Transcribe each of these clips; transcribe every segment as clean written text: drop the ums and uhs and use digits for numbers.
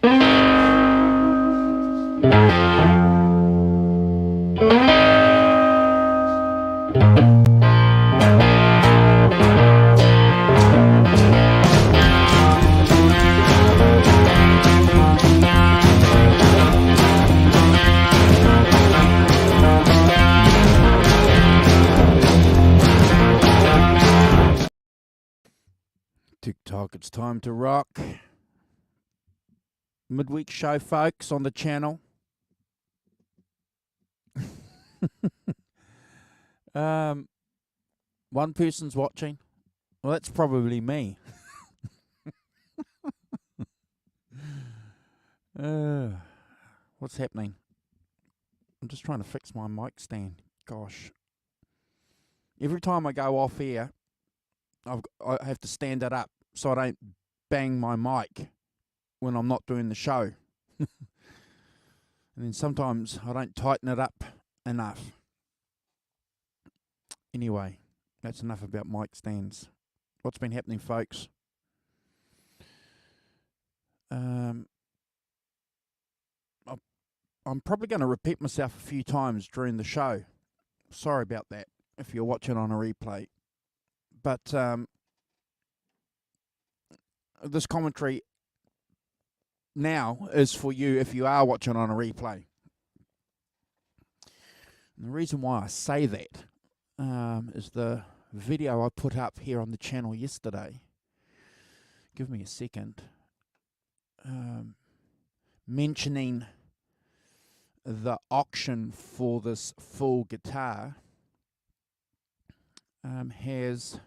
TikTok, it's time to rock. Midweek show, folks, on the channel. One person's watching. Well, that's probably me. What's happening? I'm just trying to fix my mic stand. Gosh. Every time I go off air, I have to stand it up so I don't bang my mic when I'm not doing the show. And then sometimes I don't tighten it up enough. Anyway, that's enough about mic stands. What's been happening, folks? I'm probably going to repeat myself a few times during the show. Sorry about that if you're watching on a replay. But this commentary now is for you if you are watching on a replay. And the reason why I say that is the video I put up here on the channel yesterday. Give me a second. Mentioning the auction for this full guitar has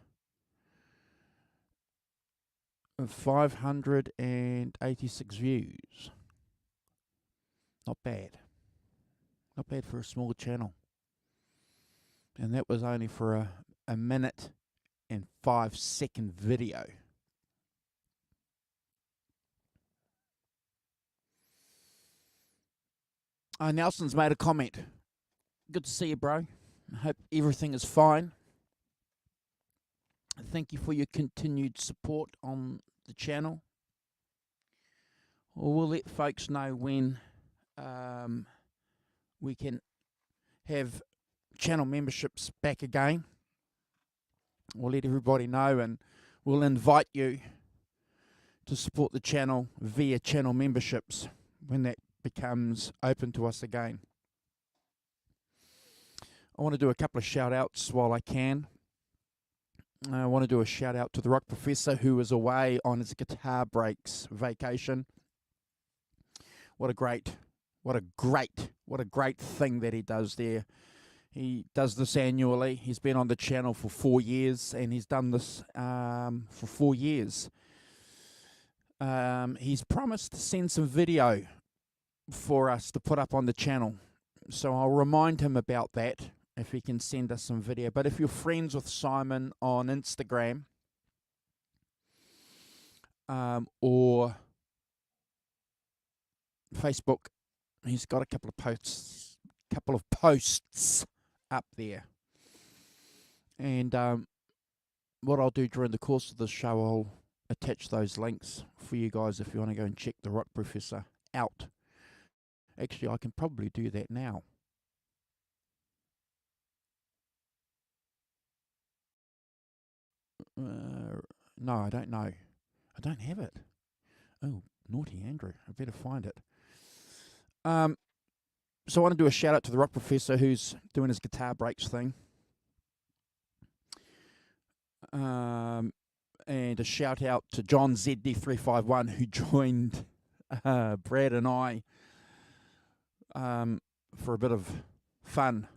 586 views. Not bad. Not bad for a small channel. And that was only for a 1 and 5 second video. Nelson's made a comment. Good to see you, bro. I hope everything is fine. Thank you for your continued support on the channel. We'll let folks know when we can have channel memberships back again. We'll let everybody know, and we'll invite you to support the channel via channel memberships when that becomes open to us again. I want to do a couple of shout outs while I can. I want to do a shout out to the Rock Professor, who is away on his guitar breaks vacation. What a great thing that he does there. He does this annually. He's been on the channel for 4 years, and he's done this for 4 years. He's promised to send some video for us to put up on the channel. So I'll remind him about that, if he can send us some video. But if you're friends with Simon on Instagram or Facebook, he's got a couple of posts up there. And what I'll do during the course of the show, I'll attach those links for you guys if you want to go and check the Rock Professor out. Actually, I can probably do that now. No, I don't know. I don't have it. Oh, naughty Andrew. I better find it. So I want to do a shout out to the Rock Professor, who's doing his guitar breaks thing. And a shout out to John ZD351, who joined Brad and I for a bit of fun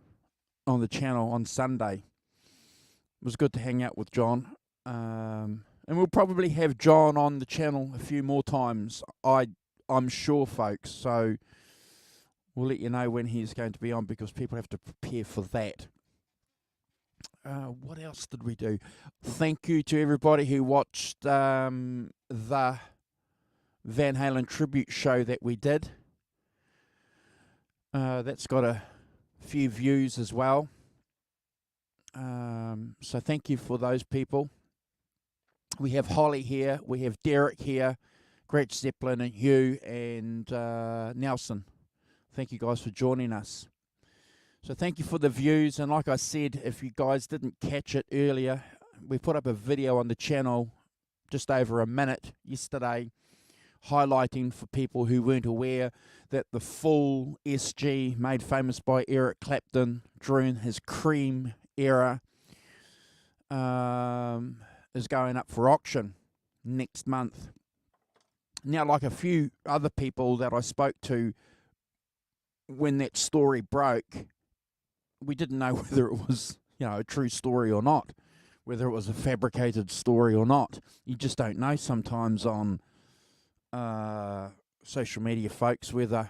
on the channel on Sunday. It was good to hang out with John. And we'll probably have John on the channel a few more times, I'm sure, folks. So we'll let you know when he's going to be on, because people have to prepare for that. What else did we do? Thank you to everybody who watched the Van Halen tribute show that we did. That's got a few views as well. So thank you for those people. We have Holly here. We have Derek here. Gretch, Zeppelin, and Hugh, and Nelson. Thank you guys for joining us. So thank you for the views, and like I said, if you guys didn't catch it earlier, we put up a video on the channel just over a minute yesterday, highlighting for people who weren't aware that the full SG, made famous by Eric Clapton during his Cream era, is going up for auction next month. Now, like a few other people that I spoke to when that story broke, we didn't know whether it was, a true story or not, whether it was a fabricated story or not. You just don't know sometimes on social media, folks, whether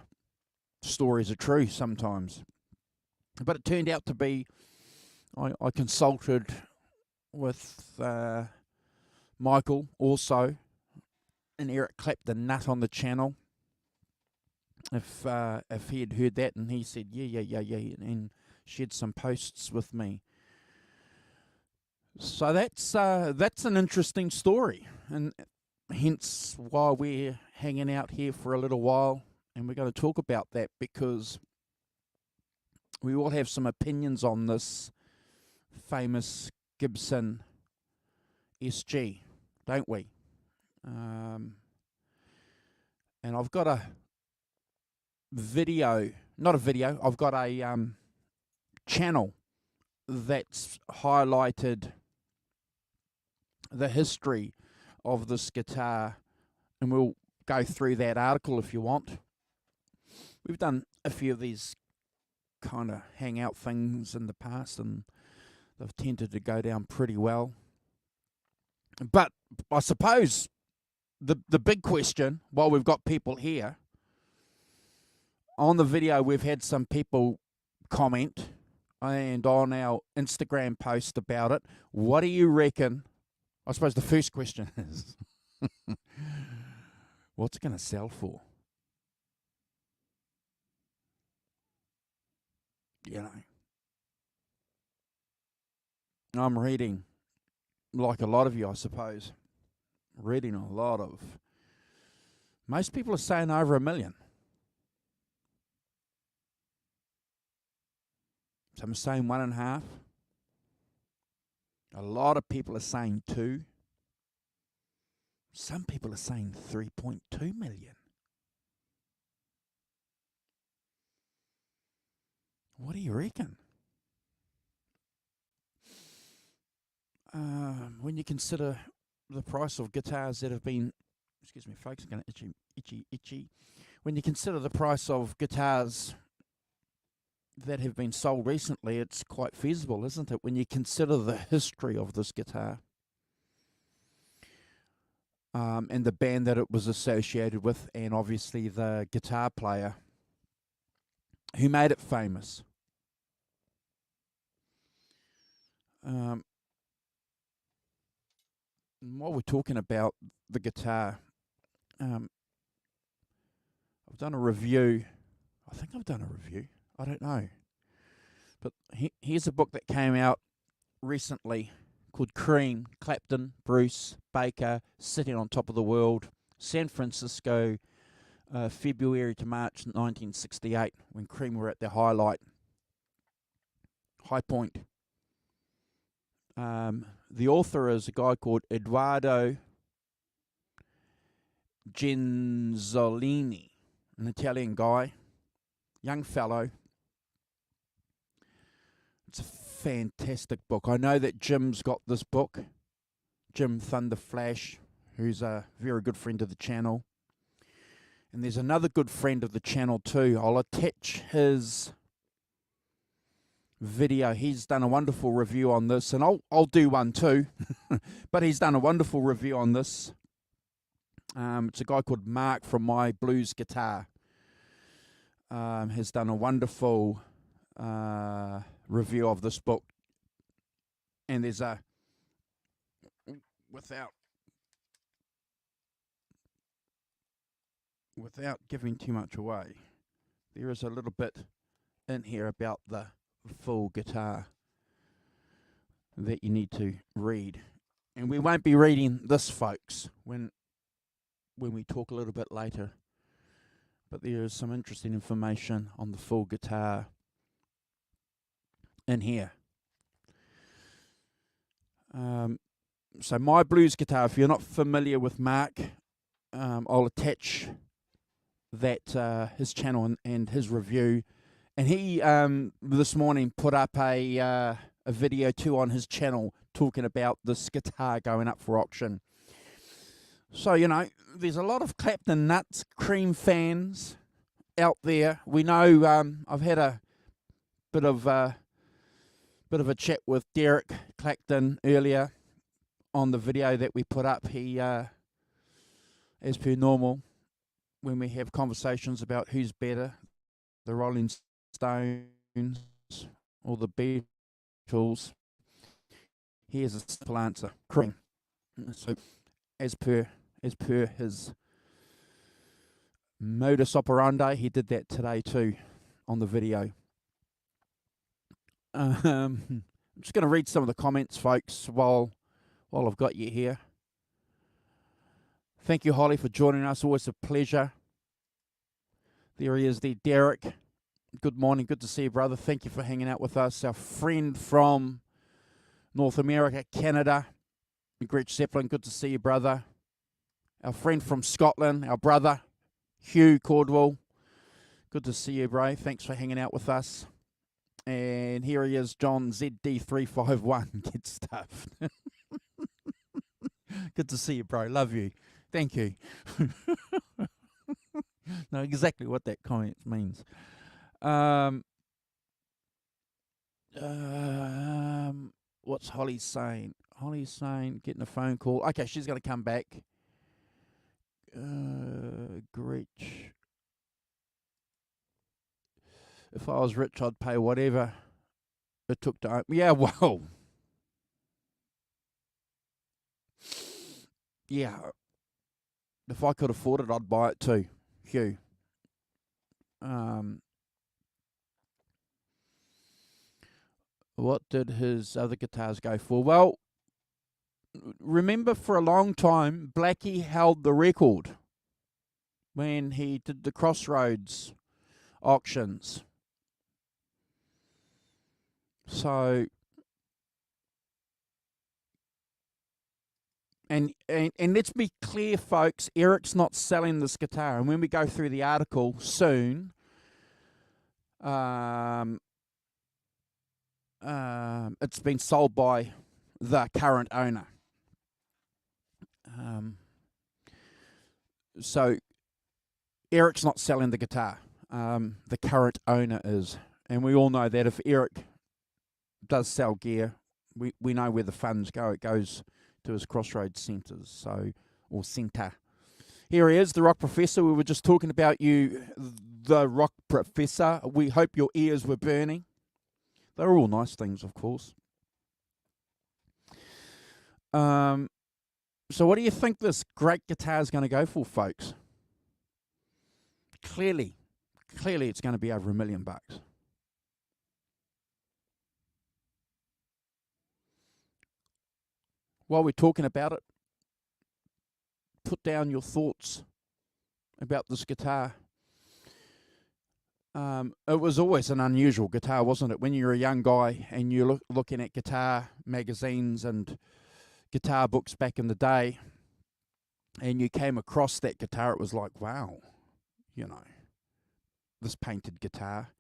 stories are true sometimes. But it turned out to be, I consulted with Michael also, and Eric Clapton nut on the channel, if he had heard that, and he said yeah, and shared some posts with me. So that's an interesting story, and hence why we're hanging out here for a little while, and we're going to talk about that because we all have some opinions on this famous Gibson SG, don't we? And I've got a video, not a video, I've got a channel that's highlighted the history of this guitar, and we'll go through that article if you want. We've done a few of these kind of hangout things in the past, and they've tended to go down pretty well. But I suppose the big question, while we've got people here, on the video we've had some people comment, and on our Instagram post about it. What do you reckon? I suppose the first question is, what's it going to sell for? I'm reading, like a lot of you, I suppose, reading a lot of, most people are saying over $1 million. Some are saying 1.5. A lot of people are saying 2. Some people are saying 3.2 million. What do you reckon? When you consider the price of guitars that have been, excuse me folks, I'm going to itchy. When you consider the price of guitars that have been sold recently, it's quite feasible, isn't it? When you consider the history of this guitar, and the band that it was associated with, and obviously the guitar player who made it famous. While we're talking about the guitar, I've done a review. I think I've done a review. I don't know. But here's a book that came out recently called Cream, Clapton, Bruce, Baker, Sitting on Top of the World, San Francisco, February to March 1968, when Cream were at their high point. The author is a guy called Eduardo Genzolini, an Italian guy, young fellow. It's a fantastic book. I know that Jim's got this book, Jim Thunderflash, who's a very good friend of the channel. And there's another good friend of the channel too. I'll attach his video. He's done a wonderful review on this, and I'll do one too. But he's done a wonderful review on this. It's a guy called Mark from My Blues Guitar. Has done a wonderful review of this book. And there's a, without giving too much away, there is a little bit in here about the full guitar that you need to read. And we won't be reading this, folks. When when we talk a little bit later. But there is some interesting information on the full guitar in here. So my blues guitar, if you're not familiar with Mark, I'll attach that his channel and his review. And he this morning put up a video too on his channel talking about this guitar going up for auction. So, you know, there's a lot of Clapton nuts, cream fans out there. We know I've had a bit of a chat with Eric Clapton earlier on the video that we put up. He, as per normal, when we have conversations about who's better, the Rolling Stones or the Beatles, here's a simple answer: cream. So, as per his modus operandi, he did that today too on the video. I'm just going to read some of the comments, folks, while I've got you here. Thank you, Holly, for joining us. Always a pleasure. There he is there, Derek. Good morning. Good to see you, brother. Thank you for hanging out with us. Our friend from North America, Canada, Greg Zeppelin. Good to see you, brother. Our friend from Scotland, our brother, Hugh Cordwell. Good to see you, bro. Thanks for hanging out with us. And here he is, John ZD351. Good stuff. Good to see you, bro. Love you. Thank you. Know exactly what that comment means. What's Holly saying? Holly's saying getting a phone call. Okay, she's going to come back. Gretch. If I was rich, I'd pay whatever it took to own. Yeah, well. Yeah. If I could afford it, I'd buy it too. Hugh. What did his other guitars go for? Well, remember for a long time, Blackie held the record when he did the Crossroads auctions. So, and let's be clear, folks, Eric's not selling this guitar. And when we go through the article soon, it's been sold by the current owner. So Eric's not selling the guitar. The current owner is. And we all know that if Eric does sell gear, we know where the funds go. It goes to his Crossroads centres, or centre. Here he is, the Rock Professor. We were just talking about you, the Rock Professor. We hope your ears were burning. They're all nice things, of course. So what do you think this great guitar is going to go for, folks? Clearly it's going to be over $1 million. While we're talking about it, put down your thoughts about this guitar. It was always an unusual guitar, wasn't it? When you're a young guy and you're looking at guitar magazines and guitar books back in the day, and you came across that guitar, it was like, wow, you know, this painted guitar.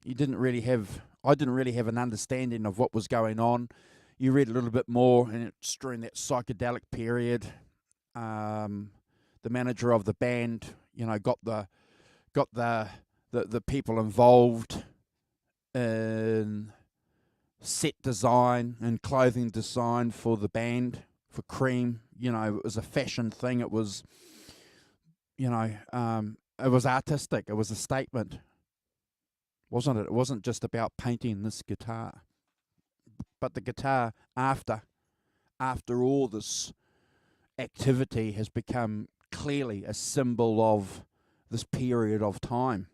I didn't really have an understanding of what was going on. You read a little bit more, and it's during that psychedelic period. The manager of the band, you know, got the people involved in set design and clothing design for the band, for Cream. You know, it was a fashion thing. It was, you know, it was artistic. It was a statement, wasn't it? It wasn't just about painting this guitar. But the guitar, after all this activity, has become clearly a symbol of this period of time.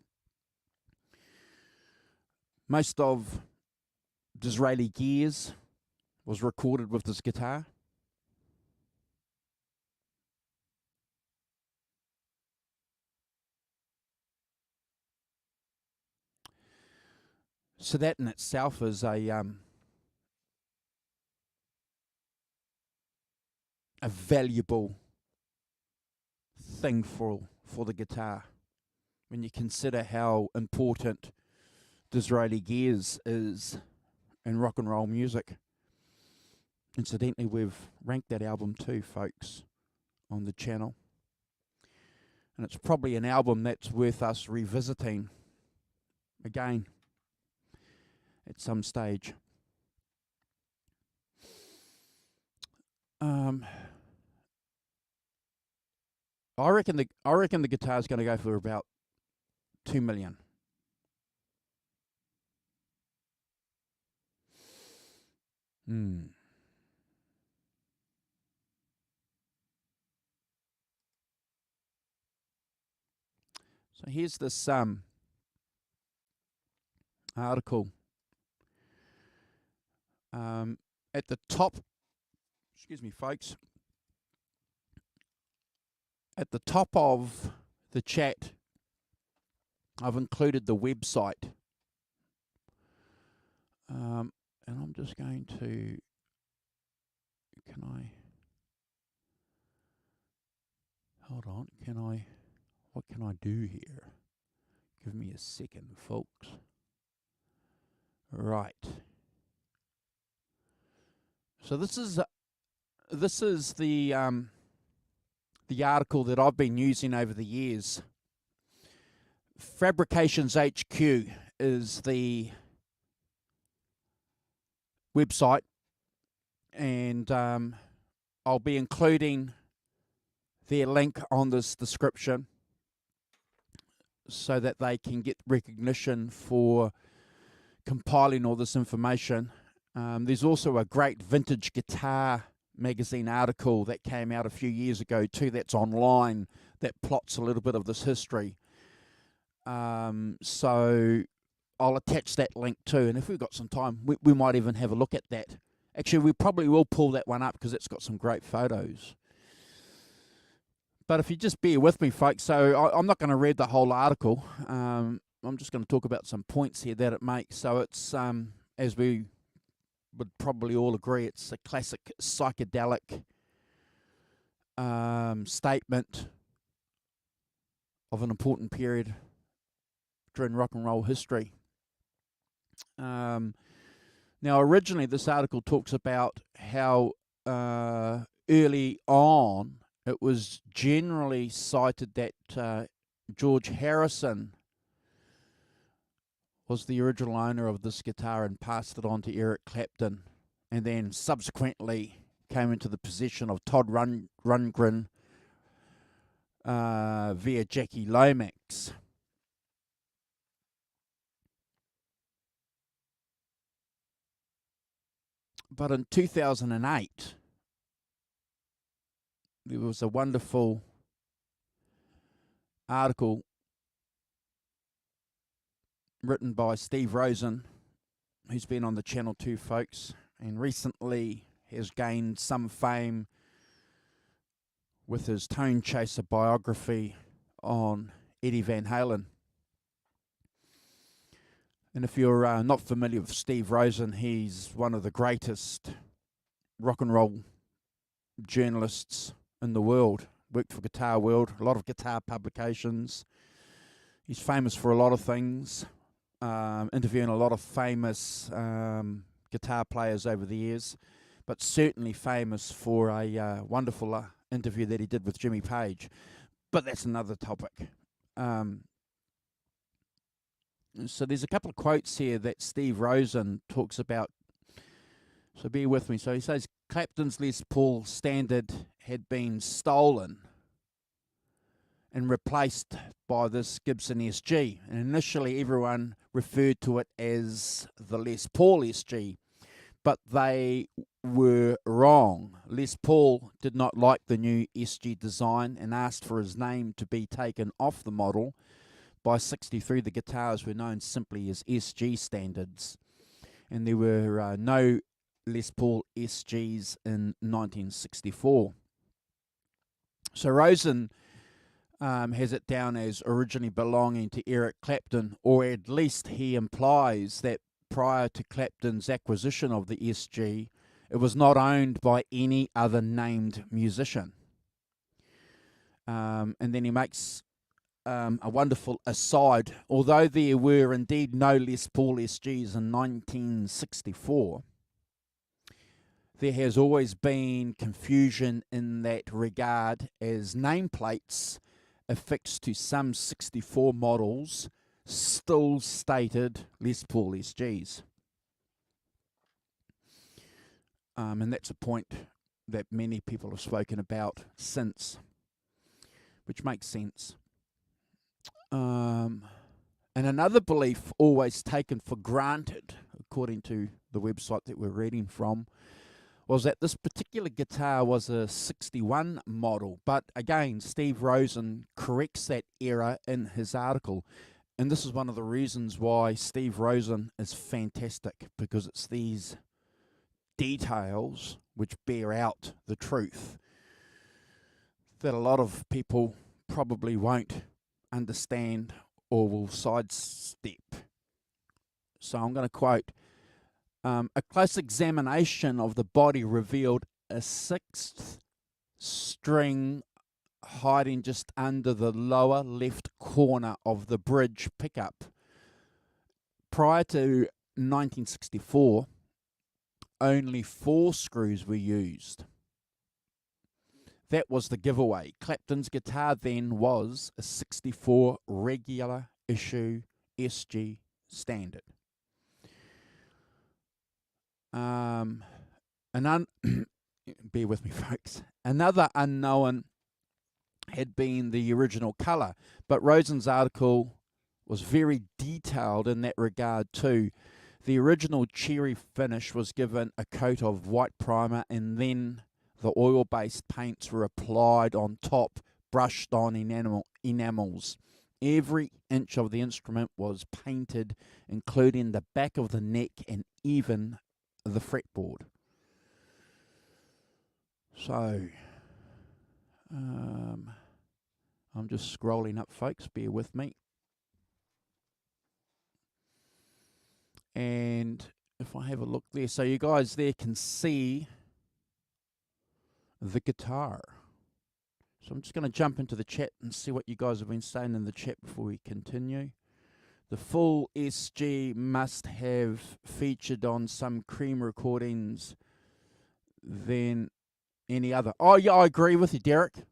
Most of Disraeli Gears was recorded with this guitar. So that in itself is a valuable thing for the guitar when you consider how important Disraeli gears is in rock and roll music. Incidentally, we've ranked that album too, folks, on the channel. And it's probably an album that's worth us revisiting again at some stage. I reckon the guitar's going to go for about $2 million. So here's this article. At the top, excuse me, folks. At the top of the chat, I've included the website. And I'm just going to, hold on, what can I do here? Give me a second, folks. Right. So this is the article that I've been using over the years. Fabrications HQ is the website, and I'll be including their link on this description so that they can get recognition for compiling all this information. There's also a great vintage guitar magazine article that came out a few years ago too, that's online, that plots a little bit of this history. So I'll attach that link too, and if we've got some time, we might even have a look at that. Actually, we probably will pull that one up because it's got some great photos. But if you just bear with me, folks, so I'm not going to read the whole article. I'm just going to talk about some points here that it makes. So it's, as we would probably all agree, it's a classic psychedelic statement of an important period during rock and roll history. Now, originally, this article talks about how early on it was generally cited that George Harrison was the original owner of this guitar and passed it on to Eric Clapton, and then subsequently came into the possession of Todd Rundgren via Jackie Lomax. But in 2008, there was a wonderful article written by Steve Rosen, who's been on the channel too, folks, and recently has gained some fame with his Tone Chaser biography on Eddie Van Halen. And if you're not familiar with Steve Rosen, he's one of the greatest rock and roll journalists in the world. Worked for Guitar World, a lot of guitar publications. He's famous for a lot of things, interviewing a lot of famous guitar players over the years, but certainly famous for a wonderful interview that he did with Jimmy Page. But that's another topic. So there's a couple of quotes here that Steve Rosen talks about, so bear with me. So he says Clapton's Les Paul Standard had been stolen and replaced by this Gibson SG. And initially everyone referred to it as the Les Paul SG, but they were wrong. Les Paul did not like the new SG design and asked for his name to be taken off the model. By 1963, the guitars were known simply as SG standards, and there were no Les Paul SGs in 1964. So Rosen has it down as originally belonging to Eric Clapton, or at least he implies that prior to Clapton's acquisition of the SG, it was not owned by any other named musician. And then he makes a wonderful aside. Although there were indeed no Les Paul SGs in 1964, there has always been confusion in that regard, as nameplates affixed to some 64 models still stated Les Paul SGs. And that's a point that many people have spoken about since, which makes sense. And another belief always taken for granted, according to the website that we're reading from, was that this particular guitar was a 61 model. But again, Steve Rosen corrects that error in his article. And this is one of the reasons why Steve Rosen is fantastic, because it's these details which bear out the truth that a lot of people probably won't understand or will sidestep. So I'm going to quote, a close examination of the body revealed a sixth string hiding just under the lower left corner of the bridge pickup. Prior to 1964, only 4 screws were used. That was the giveaway. Clapton's guitar then was a 64 regular issue SG standard. Bear with me, folks. Another unknown had been the original colour, but Rosen's article was very detailed in that regard too. The original cherry finish was given a coat of white primer, and then the oil-based paints were applied on top, brushed on enamels. Every inch of the instrument was painted, including the back of the neck and even the fretboard. So, I'm just scrolling up, folks. Bear with me. And if I have a look there, so you guys there can see the guitar. So I'm just going to jump into the chat and see what you guys have been saying in the chat before we continue. The full SG must have featured on some Cream recordings than any other. Oh yeah, I agree with you, Derek.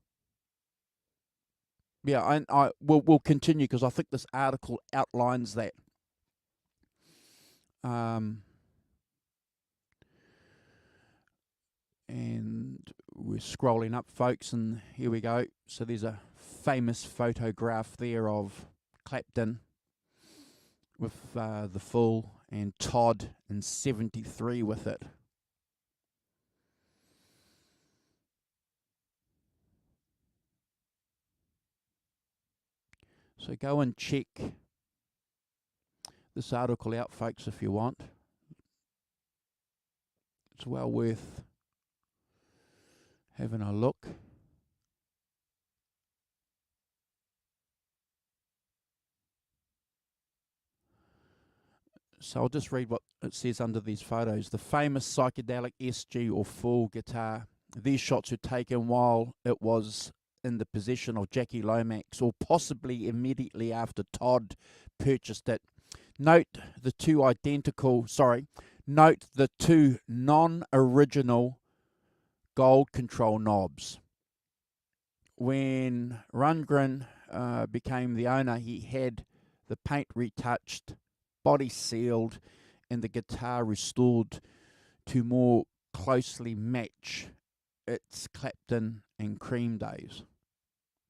Yeah, and we'll continue because I think this article outlines that. And we're scrolling up, folks, and here we go. So there's a famous photograph there of Clapton with the full, and Todd in '73 with it. So go and check this article out, folks, if you want. It's well worth having a look. So I'll just read what it says under these photos. The famous psychedelic SG or full guitar. These shots were taken while it was in the possession of Jackie Lomax, or possibly immediately after Todd purchased it. Note the two non-original gold control knobs. When Rundgren became the owner, he had the paint retouched, body sealed, and the guitar restored to more closely match its Clapton and Cream days.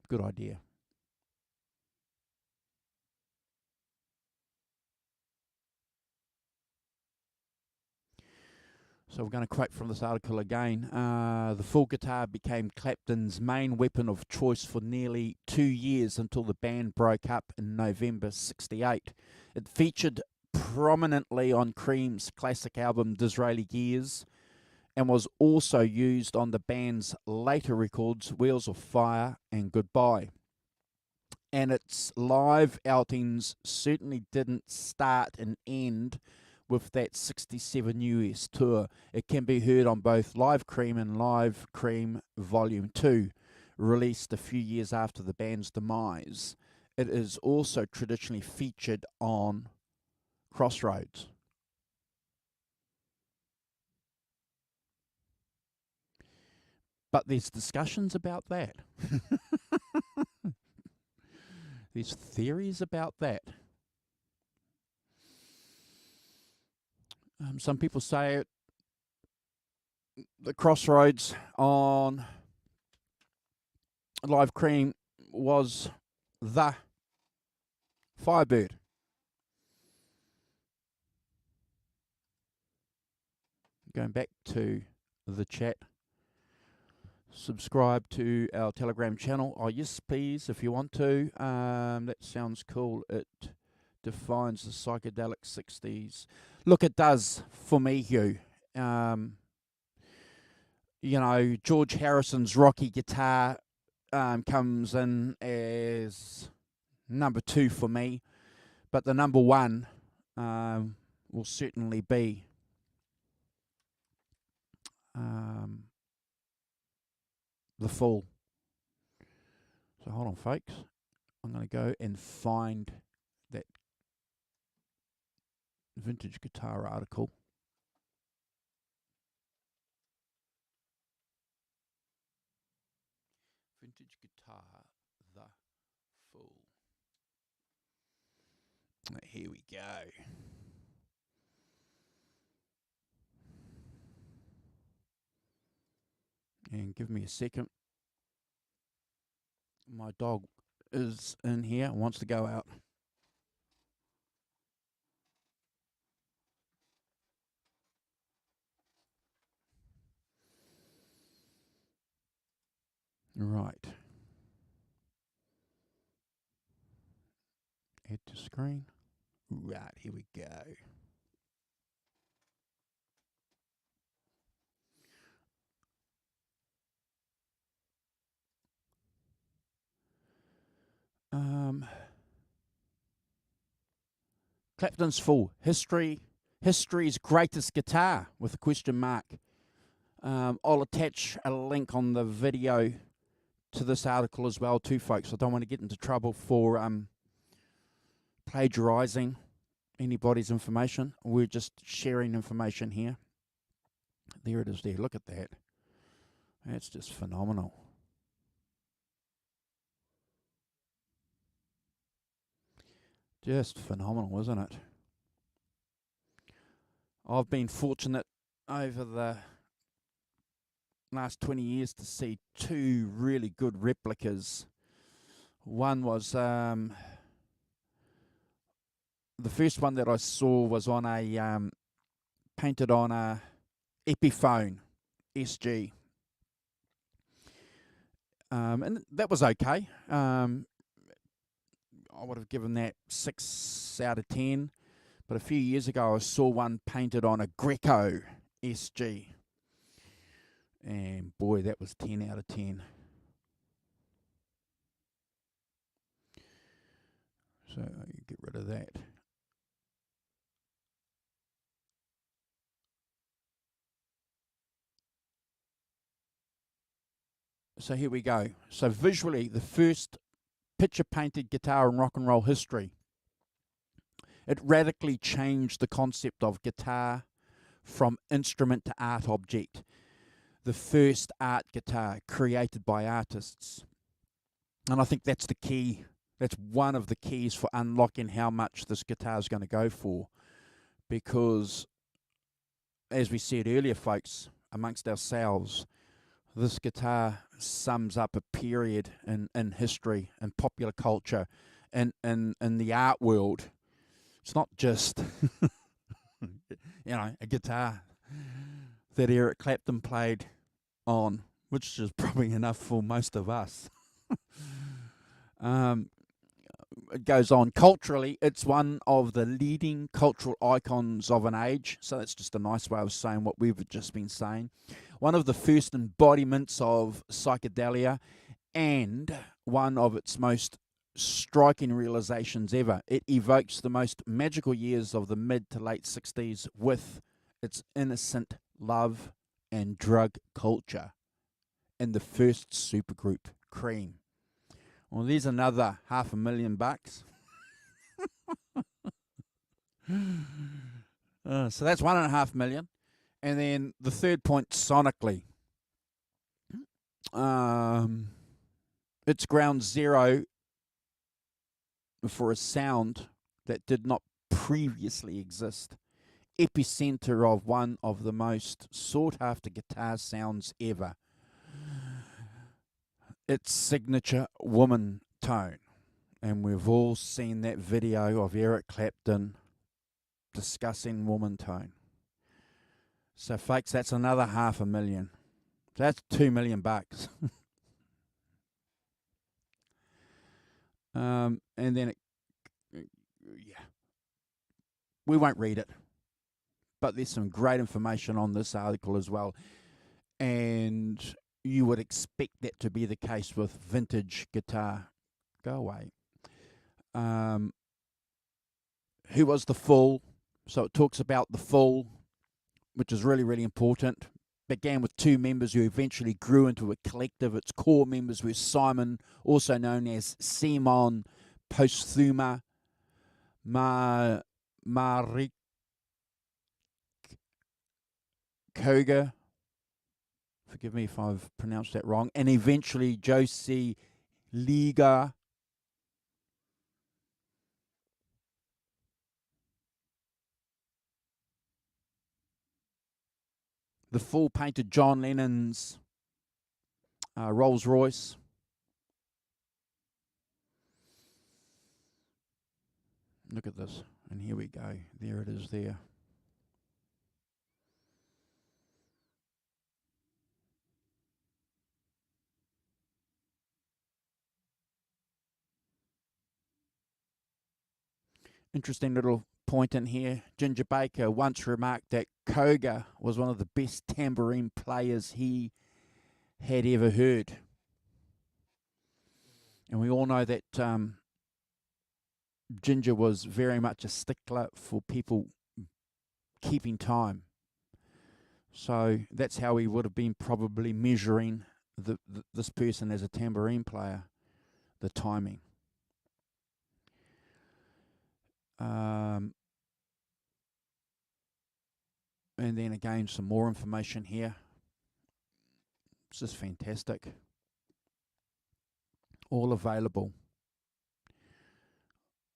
Good idea. So we're going to quote from this article again. The full guitar became Clapton's main weapon of choice for nearly 2 years until the band broke up in November '68. It featured prominently on Cream's classic album Disraeli Gears, and was also used on the band's later records Wheels of Fire and Goodbye. And its live outings certainly didn't start and end with that 67 US tour. It can be heard on both Live Cream and Live Cream Volume 2, released a few years after the band's demise. It is also traditionally featured on Crossroads. But there's discussions about that. There's theories about that. Some people say the Crossroads on Live Cream was the Firebird. Going back to the chat. Subscribe to our Telegram channel. Oh, yes, please, if you want to. That sounds cool. It defines the psychedelic 60s. Look, it does for me, Hugh. You know, George Harrison's rocky guitar comes in as number 2 for me. But the number 1 will certainly be The Fool. So hold on, folks. I'm going to go and find that vintage guitar article. Vintage guitar, The Fool. Here we go. And give me a second. My dog is in here and wants to go out. Right. Add to screen. Right, here we go. Clapton's Fool. History's greatest guitar, with a question mark. I'll attach a link on the video to this article as well too, folks. I don't want to get into trouble for plagiarizing anybody's information. We're just sharing information here. There it is there. Look at that. That's just phenomenal. Just phenomenal, isn't it? I've been fortunate over the last 20 years to see 2 really good replicas. One was the first one that I saw was on a painted on a Epiphone SG, and that was okay. I would have given that 6 out of 10. But a few years ago, I saw one painted on a Greco SG. And boy, that was 10 out of 10. So you get rid of that. So here we go. So visually, the first picture-painted guitar in rock and roll history. It radically changed the concept of guitar from instrument to art object. The first art guitar created by artists. And I think that's the key. That's one of the keys for unlocking how much this guitar is going to go for. Because, as we said earlier, folks, amongst ourselves, this guitar sums up a period in history and popular culture and in the art world. It's not just, a guitar that Eric Clapton played on, which is probably enough for most of us. It goes on. Culturally, it's one of the leading cultural icons of an age. So that's just a nice way of saying what we've just been saying. One of the first embodiments of psychedelia and one of its most striking realizations ever. It evokes the most magical years of the mid to late 60s with its innocent love and drug culture and the first supergroup, Cream. Well, there's another $500,000. So that's 1.5 million. And then the third point, sonically. It's ground zero for a sound that did not previously exist. Epicenter of one of the most sought after guitar sounds ever. Its signature woman tone. And we've all seen that video of Eric Clapton discussing woman tone. So folks, that's another $500,000. So that's $2 million. And then we won't read it, but there's some great information on this article as well, and you would expect that to be the case with vintage guitar. Go away. Who was the Fool? So it talks about the Fool, which is really, really important. Began with two members who eventually grew into a collective. Its core members were Simon, also known as Simon Posthuma, Marik Koga, forgive me if I've pronounced that wrong, and eventually Josie Liga. The Fool painted John Lennon's Rolls Royce. Look at this. And here we go. There it is there. Interesting little point in here. Ginger Baker once remarked that Koga was one of the best tambourine players he had ever heard. And we all know that Ginger was very much a stickler for people keeping time. So that's how he would have been probably measuring this person as a tambourine player, the timing. And then again, some more information here. This is fantastic. All available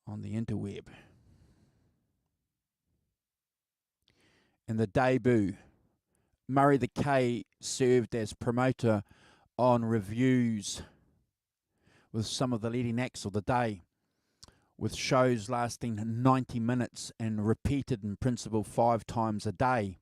on the interweb. And the debut. Murray the K served as promoter on reviews with some of the leading acts of the day, with shows lasting 90 minutes and repeated in principle 5 times a day.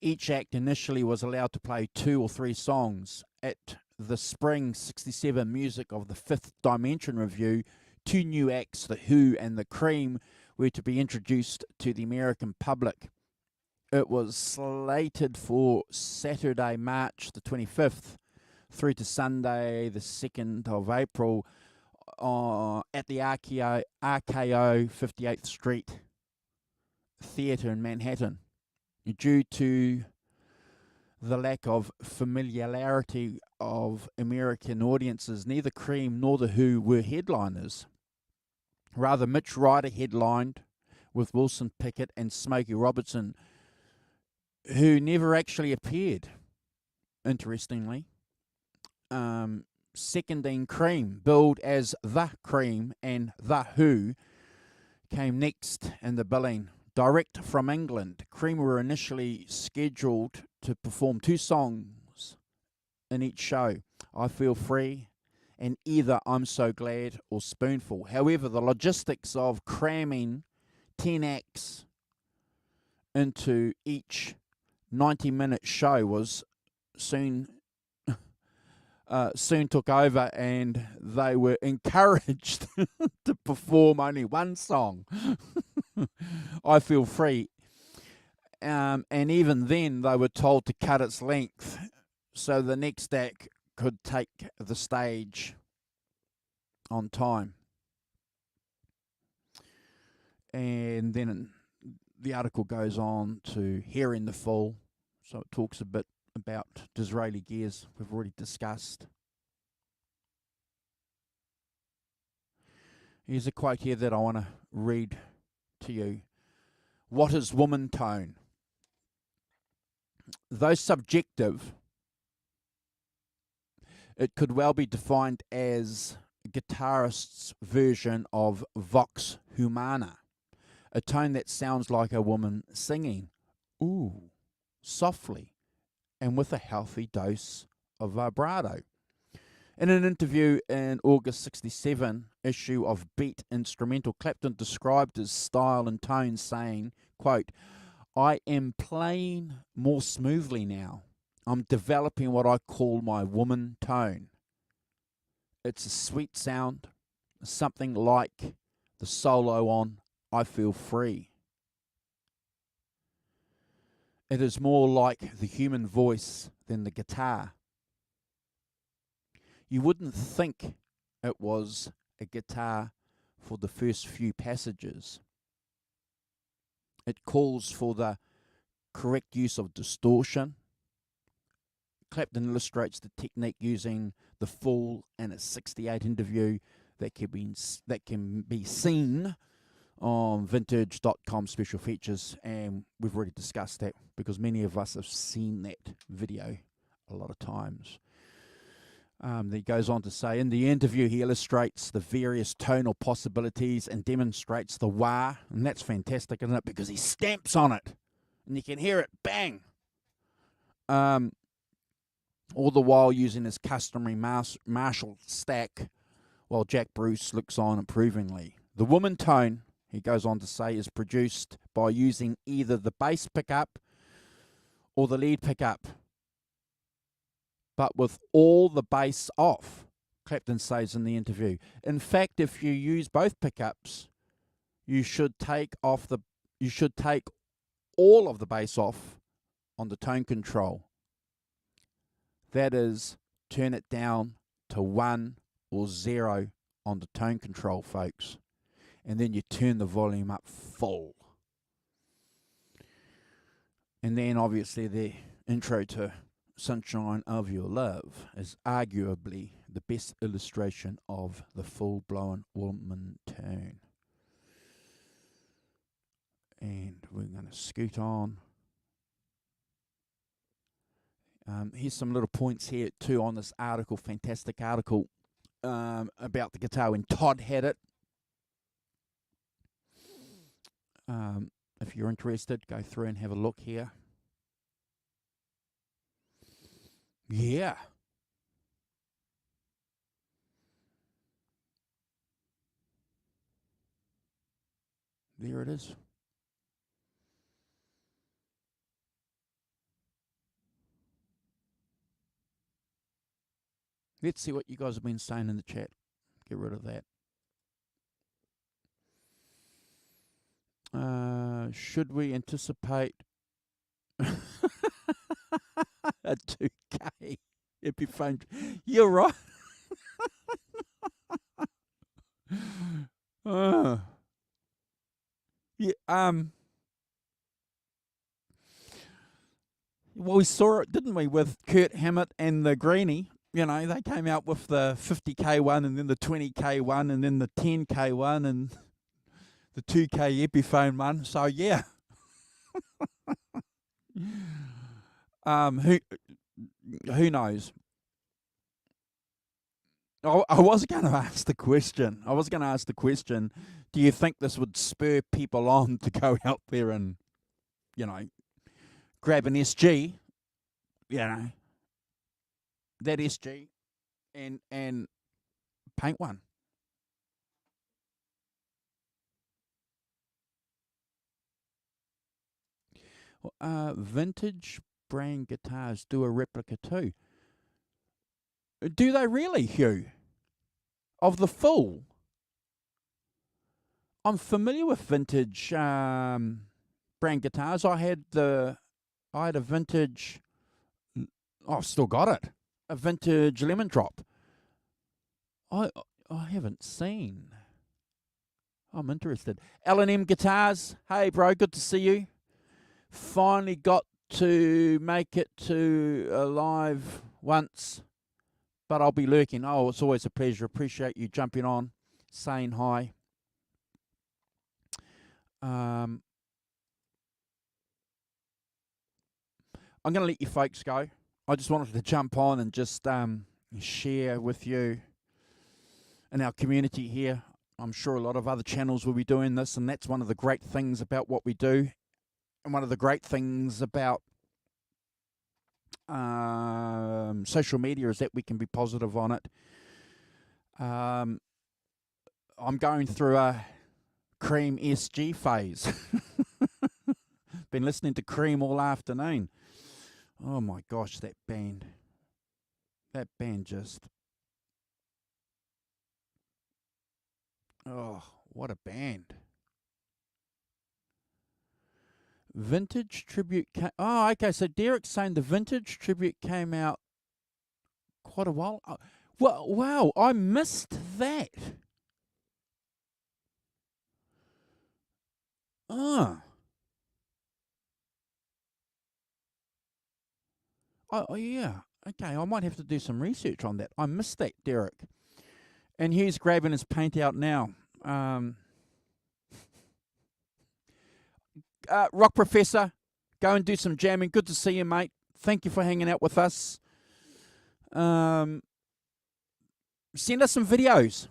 Each act initially was allowed to play 2 or 3 songs. At the Spring 67 Music of the Fifth Dimension review, 2 new acts, The Who and The Cream, were to be introduced to the American public. It was slated for Saturday, March the 25th, through to Sunday the 2nd of April, at the RKO 58th Street Theatre in Manhattan. Due to the lack of familiarity of American audiences, neither Cream nor The Who were headliners. Rather, Mitch Ryder headlined with Wilson Pickett and Smokey Robertson, who never actually appeared, interestingly. Seconding Cream, billed as The Cream and The Who, came next in the billing. Direct from England, Cream were initially scheduled to perform 2 songs in each show, I Feel Free and either I'm So Glad or Spoonful. However, the logistics of cramming 10 acts into each 90-minute show was soon took over, and they were encouraged to perform only 1 song, I Feel Free. And even then, they were told to cut its length so the next act could take the stage on time. And then the article goes on to Hearing the Fall. So it talks a bit about Disraeli gears we've already discussed. Here's a quote here that I want to read to you. What is woman tone? Though subjective, it could well be defined as a guitarist's version of vox humana, a tone that sounds like a woman singing, ooh, softly, and with a healthy dose of vibrato. In an interview in August 67 issue of Beat Instrumental, Clapton described his style and tone saying, quote, I am playing more smoothly now. I'm developing what I call my woman tone. It's a sweet sound, something like the solo on I Feel Free. It is more like the human voice than the guitar. You wouldn't think it was a guitar for the first few passages. It calls for the correct use of distortion. Clapton illustrates the technique using the Fool in a 68 interview that can be seen on vintage.com special features, and we've already discussed that because many of us have seen that video a lot of times. He goes on to say, in the interview, he illustrates the various tonal possibilities and demonstrates the wah, and that's fantastic, isn't it? Because he stamps on it, and you can hear it bang. All the while using his customary Marshall stack, while Jack Bruce looks on approvingly. The woman tone, he goes on to say, is produced by using either the bass pickup or the lead pickup, but with all the bass off, Clapton says in the interview. In fact, if you use both pickups, you should take all of the bass off on the tone control. That is, turn it down to 1 or 0 on the tone control, folks. And then you turn the volume up full. And then obviously the intro to Sunshine of Your Love is arguably the best illustration of the full-blown woman tone. And we're going to scoot on. Here's some little points here too on this article, fantastic article about the guitar when Todd had it. If you're interested, go through and have a look here. Yeah. There it is. Let's see what you guys have been saying in the chat. Get rid of that. Should we anticipate a 2K Epiphone? You're right. Yeah. Well, we saw it, didn't we, with Kurt Hammett and the Greenie. You know, they came out with the 50K one, and then the 20K one, and then the 10K one, and the 2K Epiphone one. So yeah. Who knows? I was going to ask the question. Do you think this would spur people on to go out there and, you know, grab an SG, you know, that SG, and paint one? Vintage brand guitars do a replica too. Do they really, Hugh? Of the Fool? I'm familiar with vintage brand guitars. I had a vintage. I've still got it. A vintage Lemon Drop. I haven't seen I'm interested. L&M Guitars. Hey, bro, good to see you. Finally got to make it to a live once, but I'll be lurking. Oh, it's always a pleasure. Appreciate you jumping on, saying hi. I'm going to let you folks go. I just wanted to jump on and just share with you in our community here. I'm sure a lot of other channels will be doing this, and that's one of the great things about what we do, and one of the great things about social media is that we can be positive on it. I'm going through a Cream SG phase. Been listening to Cream all afternoon. Oh my gosh, that band. That band just... Oh, what a band. Vintage Tribute oh, okay, so Derek's saying the Vintage Tribute came out quite a while. Well, wow, I missed that. Oh, yeah. Okay, I might have to do some research on that. I missed that, Derek. And he's grabbing his paint out now. Rock Professor, go and do some jamming. Good to see you, mate. Thank you for hanging out with us. Send us some videos.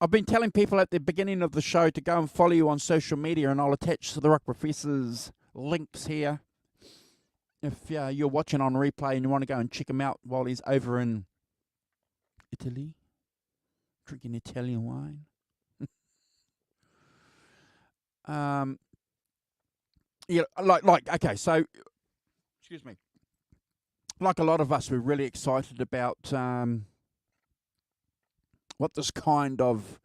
I've been telling people at the beginning of the show to go and follow you on social media, and I'll attach the Rock Professor's links here. If you're watching on replay and you want to go and check him out while he's over in Italy, drinking Italian wine. Yeah, okay, so, excuse me. Like a lot of us, we're really excited about what this kind of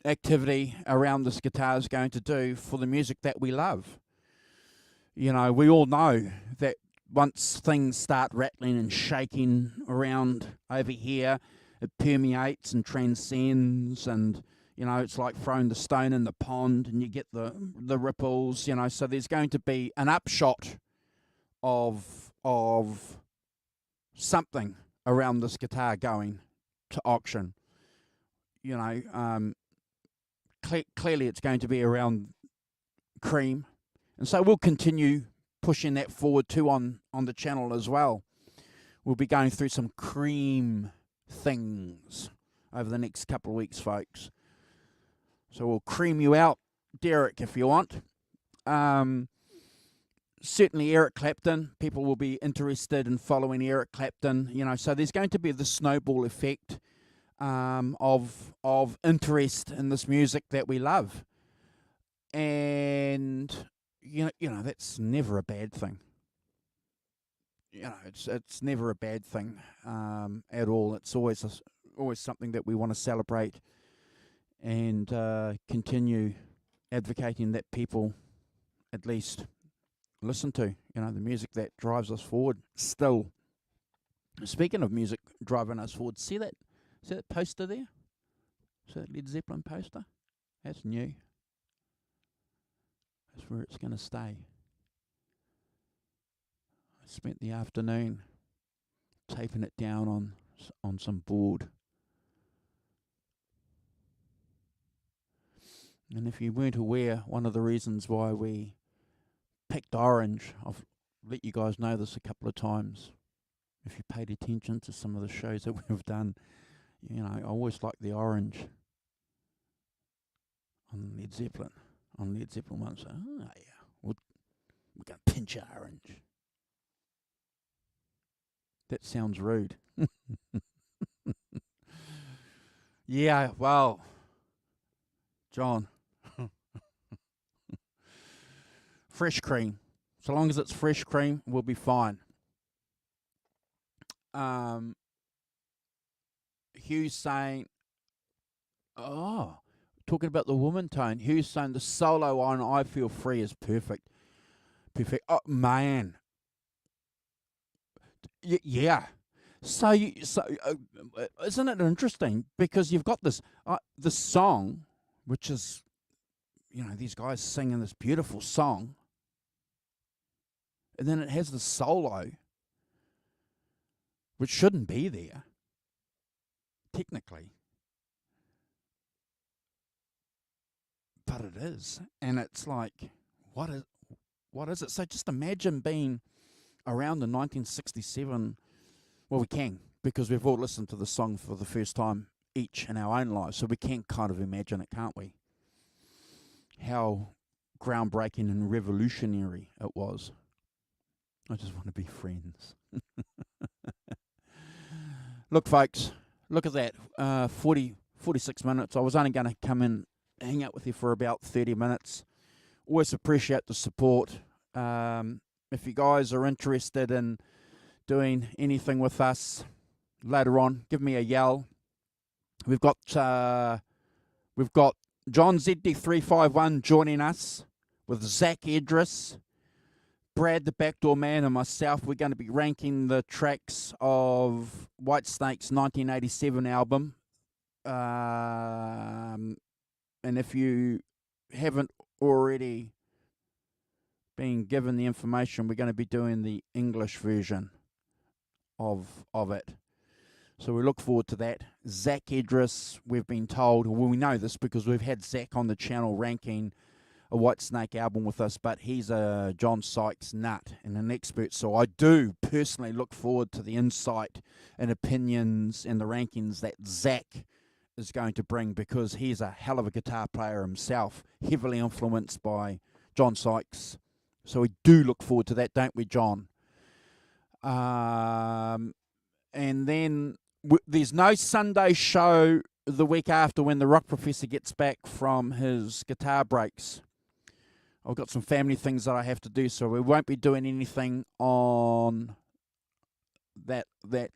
activity around this guitar is going to do for the music that we love. You know, we all know that once things start rattling and shaking around over here, it permeates and transcends, and, you know, it's like throwing the stone in the pond and you get the ripples, you know. So there's going to be an upshot of something around this guitar going to auction. You know, clearly it's going to be around Cream. And so we'll continue pushing that forward too on the channel as well. We'll be going through some Cream things over the next couple of weeks, folks. So we'll cream you out, Derek, if you want. Certainly Eric Clapton. People will be interested in following Eric Clapton. You know, so there's going to be the snowball effect of interest in this music that we love. And you know that's never a bad thing. You know, it's never a bad thing at all. It's always something that we want to celebrate and continue advocating that people at least listen to. You know, the music that drives us forward. Still, speaking of music driving us forward, see that poster there? See that Led Zeppelin poster? That's new. That's where it's going to stay. I spent the afternoon taping it down on some board. And if you weren't aware, one of the reasons why we picked orange, I've let you guys know this a couple of times. If you paid attention to some of the shows that we've done, you know, I always like the orange on Led Zeppelin. On Led Zeppelin once, oh yeah, we're going to pinch orange. That sounds rude. Yeah, well, John, fresh cream. So long as it's fresh cream, we'll be fine. Hugh's saying, talking about the woman tone. Hugh's saying the solo on I Feel Free is perfect. Perfect. Oh, man. Yeah. So isn't it interesting? Because you've got this song which is, these guys singing this beautiful song, and then it has the solo, which shouldn't be there, technically. But it is. And it's like, what is it? So just imagine being around in 1967. Well, we can, because we've all listened to the song for the first time each in our own lives. So we can kind of imagine it, can't we? How groundbreaking and revolutionary it was. I just want to be friends. Look, folks, look at that. 46 minutes. I was only going to come in, hang out with you for about 30 minutes. Always appreciate the support. If you guys are interested in doing anything with us later on, give me a yell. We've got John ZD351 joining us with Zach Edris, Brad the Backdoor Man, and myself. We're going to be ranking the tracks of Whitesnake's 1987 album. And if you haven't already been given the information, we're going to be doing the English version of it. So we look forward to that. Zach Edris, we've been told, well, we know this because we've had Zach on the channel ranking a Whitesnake album with us, but he's a John Sykes nut and an expert. So I do personally look forward to the insight and opinions and the rankings that Zach is going to bring, because he's a hell of a guitar player himself, heavily influenced by John Sykes. So we do look forward to that, don't we, John? And then there's no Sunday show the week after when the Rock Professor gets back from his guitar breaks. I've got some family things that I have to do, so we won't be doing anything on that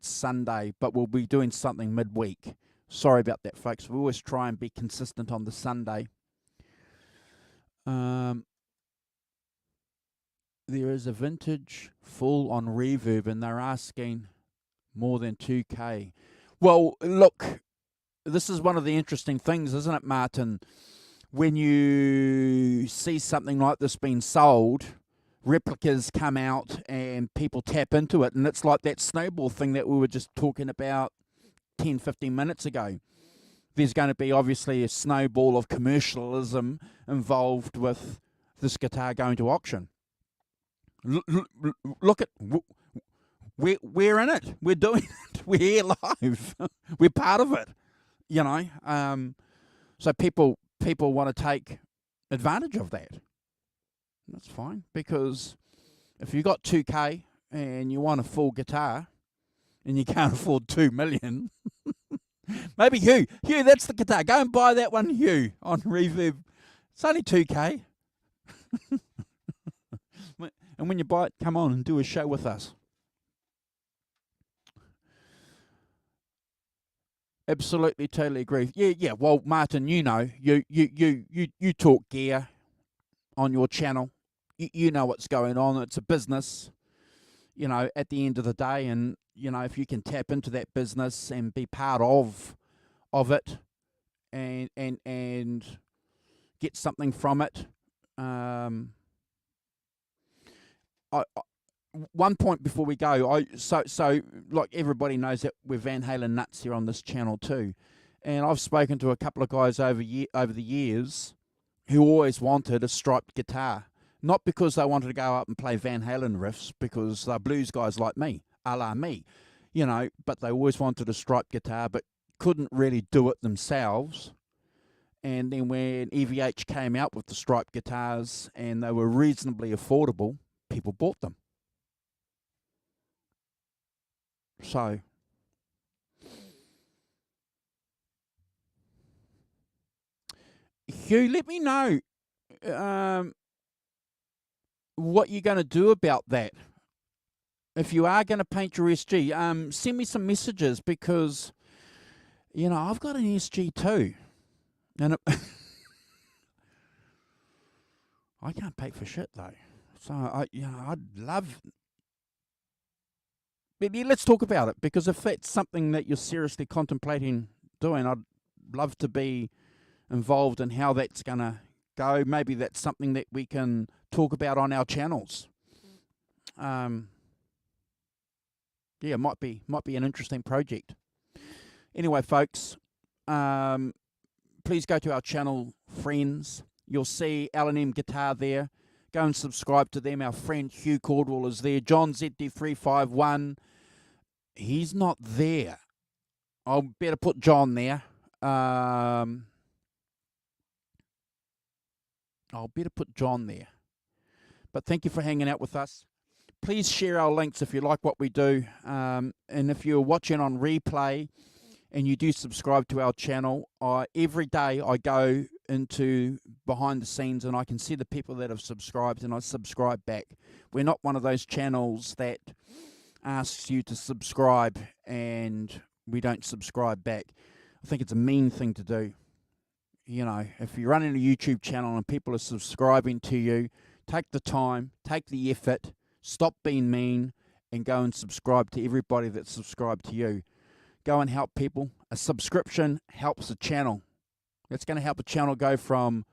Sunday, but we'll be doing something midweek. Sorry about that, folks. We always try and be consistent on the Sunday. There is a vintage full on reverb, and they're asking more than 2K. Well, look, this is one of the interesting things, isn't it, Martin? When you see something like this being sold, replicas come out and people tap into it, and it's like that snowball thing that we were just talking about 10, 15 minutes ago. There's going to be obviously a snowball of commercialism involved with this guitar going to auction. Look at, we're in it. We're doing it. We're here live. We're part of it, So people want to take advantage of that. That's fine, because if you got 2K and you want a full guitar and you can't afford 2 million, maybe Hugh, that's the guitar. Go and buy that one, Hugh, on Reverb. It's only 2K. And when you buy it, come on and do a show with us. Absolutely, totally agree. Yeah. Well, Martin, you talk gear on your channel. You know what's going on. It's a business, at the end of the day, and if you can tap into that business and be part of it, and get something from it. One point before we go, so like everybody knows that we're Van Halen nuts here on this channel too, and I've spoken to a couple of guys over the years who always wanted a striped guitar, not because they wanted to go up and play Van Halen riffs, because they're blues guys like me, a la me, but they always wanted a striped guitar, but couldn't really do it themselves. And then when EVH came out with the striped guitars and they were reasonably affordable, people bought them. So, Hugh, let me know what you're going to do about that. If you are going to paint your SG, send me some messages, because, I've got an SG too. And I can't pay for shit though. So, I'd love... Let's talk about it, because if that's something that you're seriously contemplating doing, I'd love to be involved in how that's going to go. Maybe that's something that we can talk about on our channels. Yeah, might be an interesting project. Anyway, folks, please go to our channel, friends. You'll see L&M Guitar there. Go and subscribe to them. Our friend Hugh Caldwell is there. John ZD351, he's not there. I'll better put John there. I'll better put John there. But thank you for hanging out with us. Please share our links if you like what we do. And if you're watching on replay and you do subscribe to our channel, every day I go into behind the scenes and I can see the people that have subscribed and I subscribe back. We're not one of those channels that asks you to subscribe and we don't subscribe back. I think it's a mean thing to do. You know, if you're running a YouTube channel and people are subscribing to you, take the time, take the effort, stop being mean, and go and subscribe to everybody that's subscribed to you. Go and help people. A subscription helps the channel. It's going to help the channel go from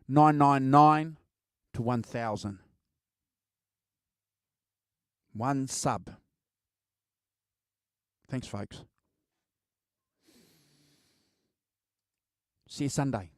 999 to 1,000. One sub. Thanks, folks. See you Sunday.